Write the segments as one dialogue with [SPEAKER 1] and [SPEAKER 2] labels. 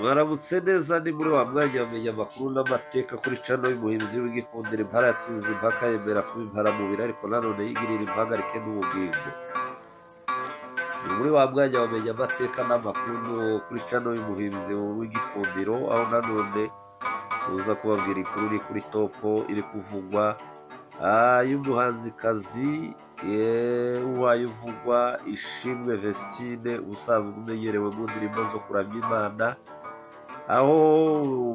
[SPEAKER 1] Mwaramutse neza ni muri wa mwanya wamenya amakuru n'amateka kuri cano y'umuhinzi w'igikundiro impara yatsinze impaka yemera kuba imparamubiri ariko nanone yigirira impagarike n'ubugingo. Ni muri wa mwanya wamenya amateka n'amakuru kuri cano y'umuhinzi w'igikundiro aho nanone tuza kubabwira inkuru iri kuri topo iri kuvugwa y'umuhanzikazi uwaye uvugwa Ishimwe Vestine usanzwe umenyerewe mu ndirimbo zo kuramya Imana, aho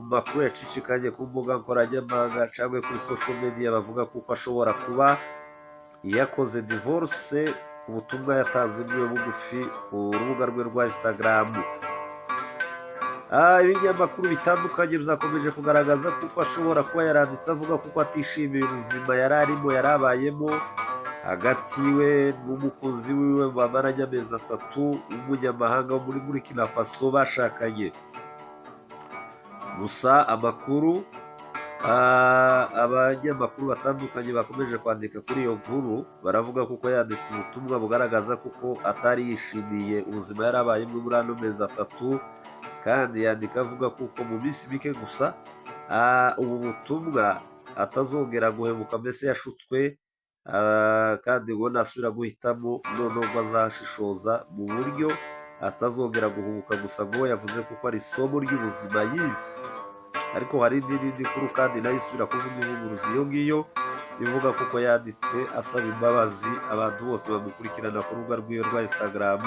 [SPEAKER 1] makuru yacicikanye ku mbuga nkoranyambaga cyangwa kuri social media bavuga kuko ashobora kuba yakoze divorce. Ubutumwa yatanze bwiwe bugufi ku rubuga rwe rwa Instagram. Ibinyamakuru bitandukanye byakomeje kugaragaza kuko ashobora kuba yaranditse avuga kuko atishimiye ubuzima yari arimo yarabayemo hagati we n'umukunzi wiwe bamaranye amezi 3 w'umunyamahanga wo muri Burkina Faso bashakanye. Gusa amakuru abanyamakuru batandukanye bakomeje kwandika kuri iyo nkuru baravuga kuko yanditse ubutumwa bugaragaza kuko atari yishimiye ubuzima yarabayemo muri ano mezi 3, kandi yandika avuga kuko mu minsi mike gusa ubu butumwa atazongera guhemuka, mbese yashutswe kandi ngo nasubira guhitamo noneho bazashishoza mu buryo atazongera guhubuka. Gusa ngo yavuze kuko ari isomo ry'ubuzima yize. Ariko hari n'indi nkuru kandi nayo isubira kuvuga ivuguruza iyo ngiyo ivuga kuko yanditse asaba imbabazi abantu bose bamukurikirana ku rubuga rw'iyo rwa Instagram,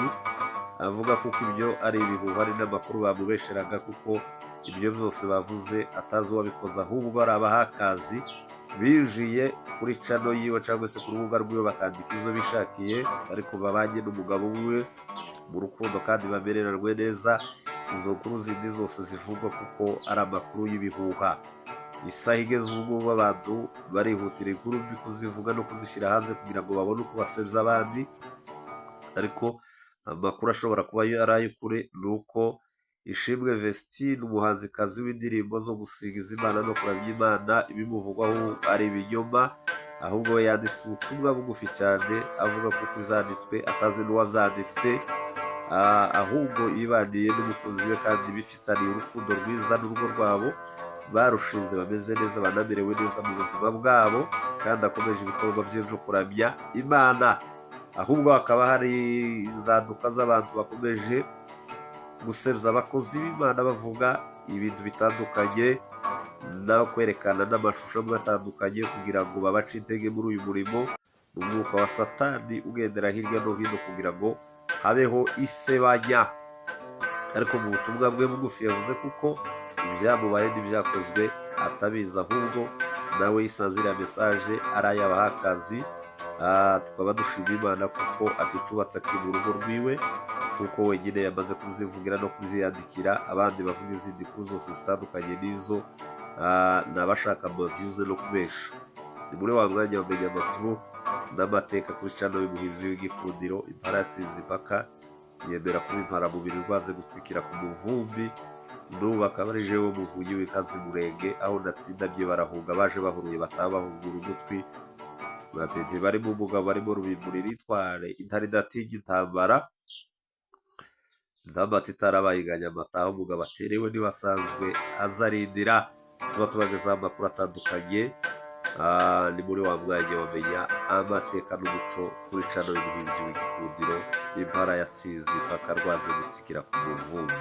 [SPEAKER 1] avuga kuko ibyo ari ibihuha ari n'amakuru bamubesheraga kuko ibyo byose bavuze atazi uwabikoze, ahubwo ari abahakazi binjiye kuri cano yiwe cyangwa se ku rubuga rwiwe bakandika ibyo bishakiye, ariko babanye n'umugabo wiwe mu rukundo kandi bamereranywe neza. Izo nkuru zindi zose zivugwa kuko ari amakuru y'ibihuha. Isaha igeze ubu abantu barihutira inkuru mbi kuzivuga no kuzishyira hanze kugira ngo babone uko basebya abandi, ariko amakuru ashobora kuba ari ay'ukuri ni uko Ishimwe Vestine umuhanzikazi w'indirimbo zo gusingiza Imana no kuramya Imana ibimuvugwaho ari ibinyoma, ahubwo we yanditse ubutumwa bugufi cyane avuga kuko ibyanditswe atazi n'uwabyanditse, ahubwo yibaniye n'umukunzi we kandi bifitaniye urukundo rwiza n'urugo rwabo barushinze bameze neza banamerewe neza mu buzima bwabo, kandi akomeje ibikorwa bye byo kuramya Imana. Ahubwo hakaba hari izanduka z'abantu bakomeje gusebya abakozi b'Imana bavuga ibintu bitandukanye no kwerekana n'amashusho amwe atandukanye kugira ngo babace intege muri uyu murimo. Umwuka wa Satani ugendera hirya no hino kugira ngo habeho isebanya. Ariko mu butumwa bwe bugufi yavuze kuko ibyamubaye n'ibyakozwe atabizi, ahubwo nawe yisanze iriya mesaje ari ay'abahakazi. Tukaba dushima Imana kuko aticubatse akiri mu rugo rwiwe, kuko wenyine yamaze kuzivugira no kuziyandikira. Abandi bavuga izindi nkuru zose zitandukanye n'izo ni abashaka amavyuze no kubesha. Ni muri wa mwanya wamenya amakuru n'amateka kuri cano y'umuhinzi w'igikundiro impara yatsinze impaka yemera kuba imparamubiri rwaze gutsikira ku muvumbi. N'ubu akaba ari jewe muvuyi w'inkazi murenge, aho natsindamye barahunga baje bahuruye bataha bahungura umutwi batete barimo umugabo barimo rubimburi ritware intare idatinya intambara ndamati itarabayiganya amataha umugabo aterewe niwasanzwe azarindira. Tuba tubagezaho amakuru atandukanye ni muri wa mwanya wamenya amateka n'umuco kuri cano y'umuhinzi w'igikundiro impara yatsinze impaka rwaze gutsikira ku muvumbi.